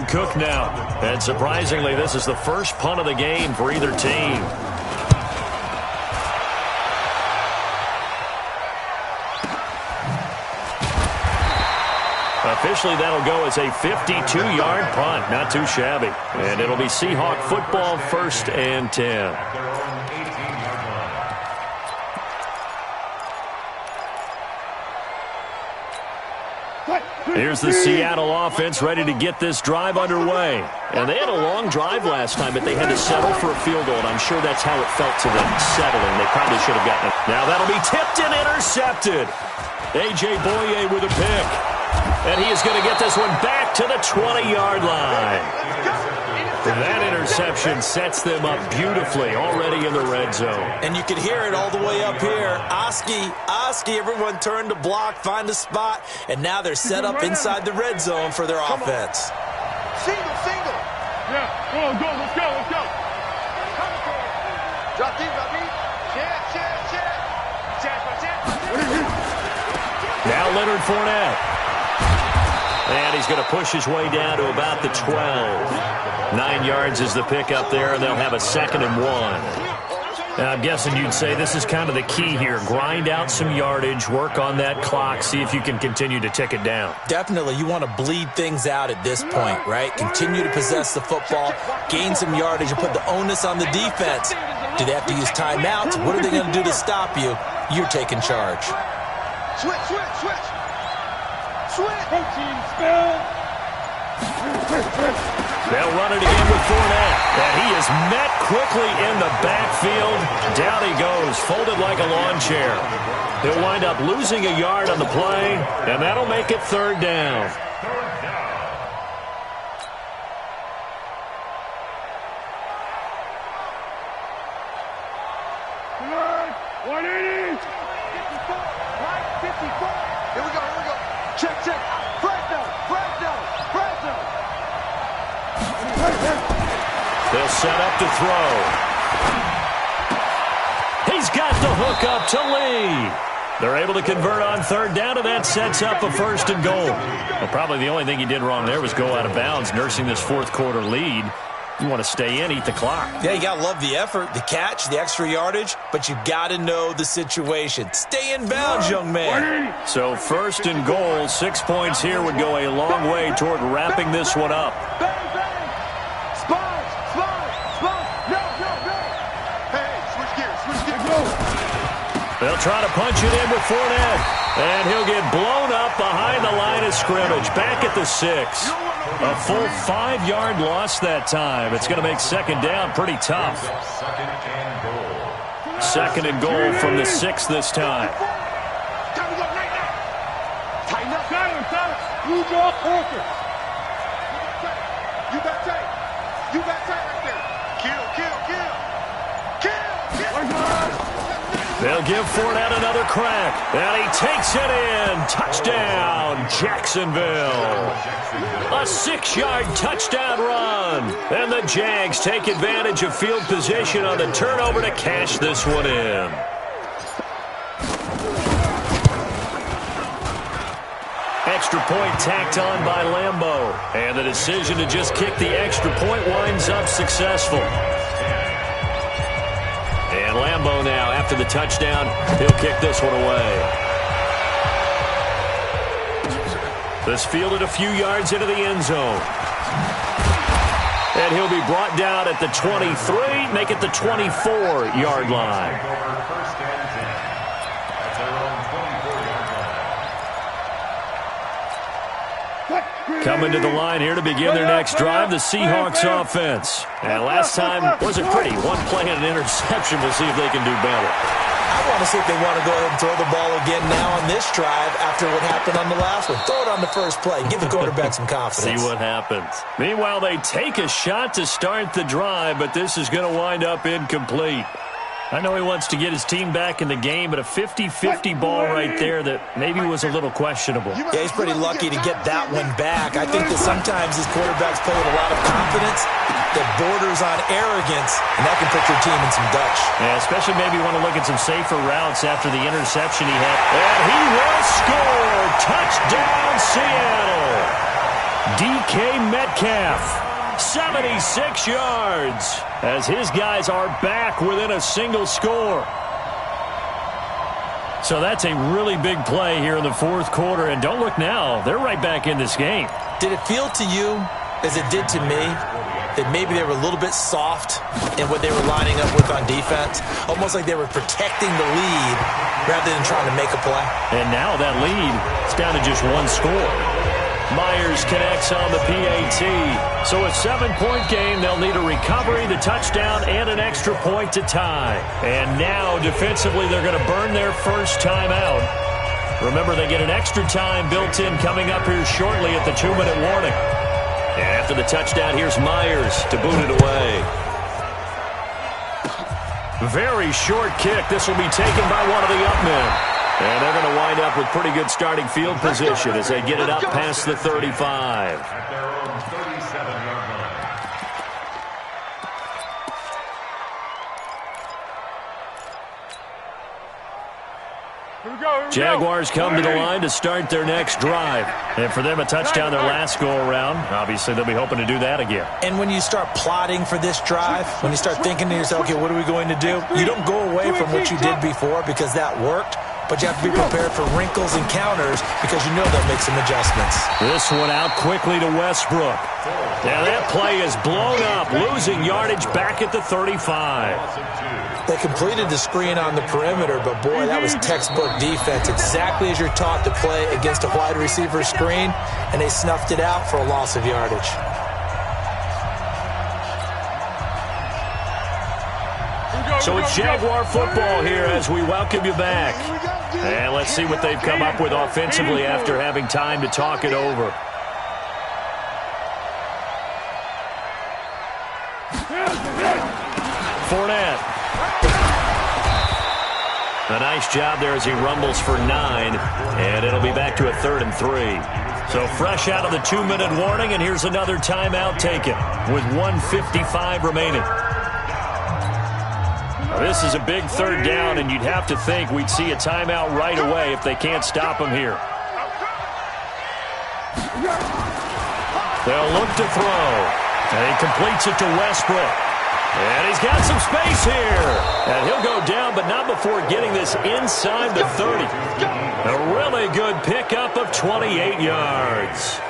cook now. And surprisingly, this is the first punt of the game for either team. Officially, that'll go as a 52-yard punt. Not too shabby. And it'll be Seahawk football, 1st and 10. Here's the Seattle offense ready to get this drive underway. And they had a long drive last time, but they had to settle for a field goal, and I'm sure that's how it felt to them, settling. They probably should have gotten it. Now that'll be tipped and intercepted. A.J. Boye with a pick. And he is going to get this one back to the 20-yard line. That interception sets them up beautifully already in the red zone. And you can hear it all the way up here. Oski, everyone turned to block, find a spot, and now they're set up inside the red zone for their offense. Single. Yeah, go, let's go. Drop deep. Now Leonard Fournette. And he's going to push his way down to about the 12. 9 yards is the pickup there, and they'll have a 2nd and 1. Now, I'm guessing you'd say this is kind of the key here. Grind out some yardage, work on that clock, see if you can continue to tick it down. Definitely. You want to bleed things out at this point, right? Continue to possess the football, gain some yardage, and put the onus on the defense. Do they have to use timeouts? What are they going to do to stop you? You're taking charge. Switch. They'll run it again with Fournette. And he is met quickly in the backfield. Down he goes, folded like a lawn chair. He'll wind up losing a yard on the play, and that'll make it 3rd down. Here we go. Check. They'll set up to throw. He's got the hook up to Lee. They're able to convert on 3rd down, and that sets up a 1st and goal. Well, probably the only thing he did wrong there was go out of bounds, nursing this 4th quarter lead. You want to stay in, eat the clock. Yeah, you got to love the effort, the catch, the extra yardage, but you got to know the situation. Stay in bounds, young man. So 1st and goal, 6 points here would go a long way toward wrapping this one up. They'll try to punch it in with Fournette. And he'll get blown up behind the line of scrimmage. Back at the 6. A full 5-yard loss that time. It's going to make 2nd down pretty tough. 2nd and goal from the 6 this time. Tighten up. You got focus. You got tight. Right there. Kill. They'll give Fournette another crack. And he takes it in. Touchdown, Jacksonville. A 6-yard touchdown run. And the Jags take advantage of field position on the turnover to cash this one in. Extra point tacked on by Lambeau. And the decision to just kick the extra point winds up successful. And Lambeau now, after the touchdown, he'll kick this one away. This fielded a few yards into the end zone. And he'll be brought down at the 23, make it the 24-yard line. Coming to the line here to begin their next drive, the Seahawks offense. And last time wasn't pretty. One play and an interception. We'll see if they can do better. I want to see if they want to go ahead and throw the ball again now on this drive after what happened on the last one. Throw it on the first play. Give the quarterback some confidence. See what happens. Meanwhile, they take a shot to start the drive, but this is going to wind up incomplete. I know he wants to get his team back in the game, but a 50-50 ball right there that maybe was a little questionable. Yeah, he's pretty lucky to get that one back. I think that sometimes his quarterbacks play with a lot of confidence that borders on arrogance, and that can put your team in some Dutch. Yeah, especially maybe want to look at some safer routes after the interception he had. And he will score! Touchdown, Seattle! DK Metcalf, 76 yards, as his guys are back within a single score. So that's a really big play here in the fourth quarter. And don't look now, they're right back in this game. Did it feel to you, as it did to me, that maybe they were a little bit soft in what they were lining up with on defense? Almost like they were protecting the lead rather than trying to make a play. And now that lead is down to just one score. Myers connects on the PAT. So a 7-point game, they'll need a recovery, the touchdown, and an extra point to tie. And now, defensively, they're going to burn their first time out. Remember, they get an extra time built in coming up here shortly at the 2-minute warning. And after the touchdown, here's Myers to boot it away. Very short kick. This will be taken by one of the up men. And they're going to wind up with pretty good starting field position as they get it up past the 35. At their own 37-yard line. Jaguars come to the line to start their next drive. And for them, a touchdown their last go-around. Obviously, they'll be hoping to do that again. And when you start plotting for this drive, when you start thinking to yourself, okay, what are we going to do? You don't go away from what you did before because that worked. But you have to be prepared for wrinkles and counters because you know they'll make some adjustments. This one out quickly to Westbrook. Now that play is blown up, losing yardage back at the 35. They completed the screen on the perimeter, but boy, that was textbook defense. Exactly as you're taught to play against a wide receiver screen, and they snuffed it out for a loss of yardage. So it's Jaguar football here as we welcome you back. And let's see what they've come up with offensively after having time to talk it over. Fournette. A nice job there as he rumbles for 9. And it'll be back to a 3rd and 3. So fresh out of the 2-minute warning, and here's another timeout taken with 1:55 remaining. This is a big 3rd down, and you'd have to think we'd see a timeout right away if they can't stop him here. They'll look to throw. And he completes it to Westbrook. And he's got some space here. And he'll go down, but not before getting this inside the 30. A really good pickup of 28 yards.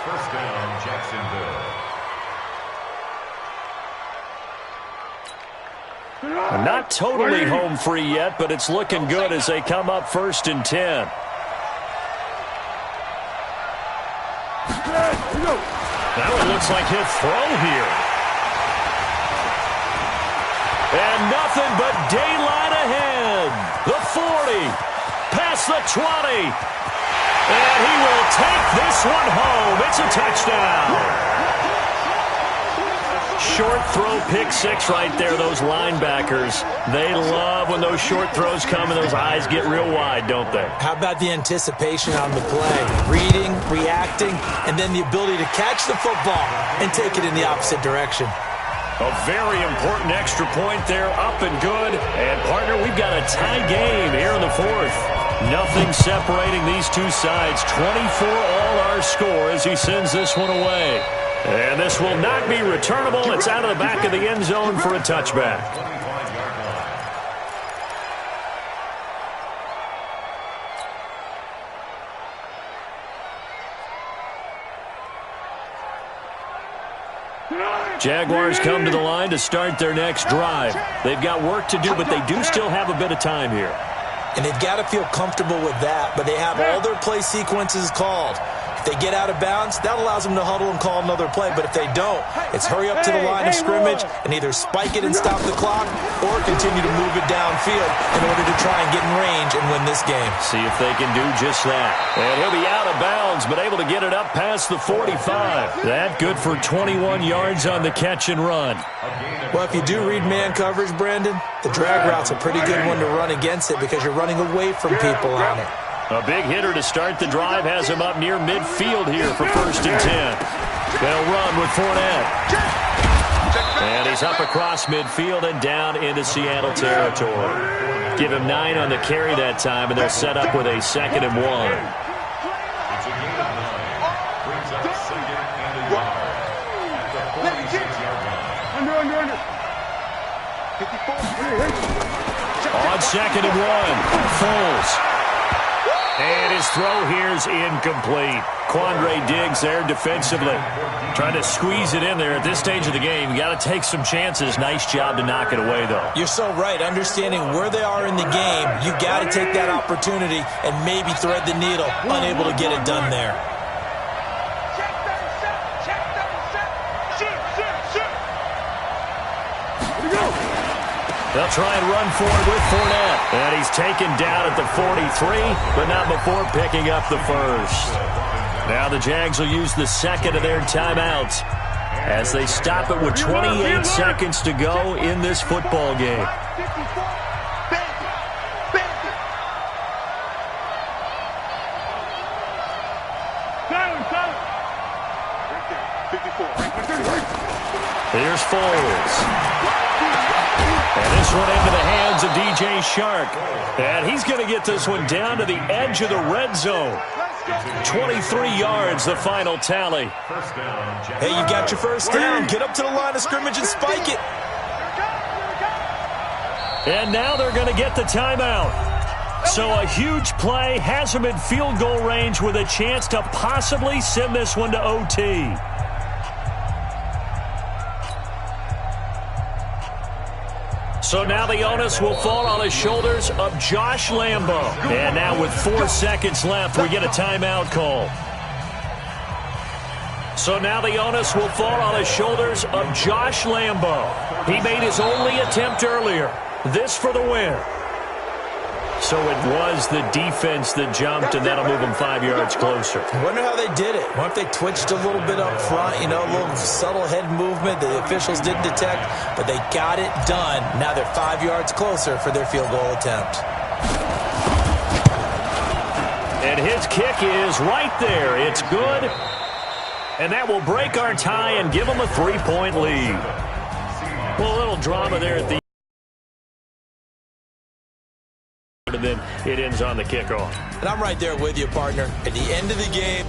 First down, Jacksonville. Not totally home free yet, but it's looking good as they come up 1st and 10. Now it looks like he'll throw here. And nothing but daylight ahead. The 40, past the 20. And he will take this one home. It's a touchdown. Short throw, pick 6 right there. Those linebackers, they love when those short throws come and those eyes get real wide, don't they? How about the anticipation on the play? Reading, reacting, and then the ability to catch the football and take it in the opposite direction. A very important extra point there, up and good. And, partner, we've got a tie game here in the 4th. Nothing separating these two sides. 24 all our score as he sends this one away. And this will not be returnable. It's out of the back of the end zone for a touchback. Jaguars come to the line to start their next drive. They've got work to do, but they do still have a bit of time here. And they've got to feel comfortable with that, but they have all their play sequences called. If they get out of bounds, that allows them to huddle and call another play. But if they don't, it's hurry up to the line of scrimmage and either spike it and stop the clock or continue to move it downfield in order to try and get in range and win this game. See if they can do just that. And he'll be out of bounds, but able to get it up past the 45. That good for 21 yards on the catch and run. Well, if you do read man coverage, Brandon, the drag route's a pretty good one to run against it because you're running away from people on it. A big hitter to start the drive has him up near midfield here for 1st and 10. They'll run with Fournette. And he's up across midfield and down into Seattle territory. Give him 9 on the carry that time, and they'll set up with a 2nd and 1. It's a gain of 9. Brings up 2nd Under. 54. On 2nd and 1, Foles. And his throw here's incomplete. Quandre Diggs there defensively, trying to squeeze it in there at this stage of the game. You got to take some chances. Nice job to knock it away, though. You're so right. Understanding where they are in the game, you got to take that opportunity and maybe thread the needle. Unable to get it done there. They'll try and run forward with Fournette. And he's taken down at the 43, but not before picking up the first. Now the Jags will use the second of their timeouts as they stop it with 28 seconds to go in this football game. Here's Foles. And this one into the hands of DJ Shark. And he's going to get this one down to the edge of the red zone. 23 yards, the final tally. Hey, you got your first down. Get up to the line of scrimmage and spike it. And now they're going to get the timeout. So a huge play has them in field goal range with a chance to possibly send this one to OT. So now the onus will fall on the shoulders of Josh Lambo. And now with 4 seconds left, we get a timeout call. So now the onus will fall on the shoulders of Josh Lambo. He made his only attempt earlier. This for the win. So it was the defense that jumped, and that'll move them 5 yards closer. I wonder how they did it. What if they twitched a little bit up front, a little subtle head movement the officials didn't detect, but they got it done. Now they're 5 yards closer for their field goal attempt. And his kick is right there. It's good. And that will break our tie and give them a 3-point lead. Well, a little drama there at the and then it ends on the kickoff. And I'm right there with you, partner. At the end of the game,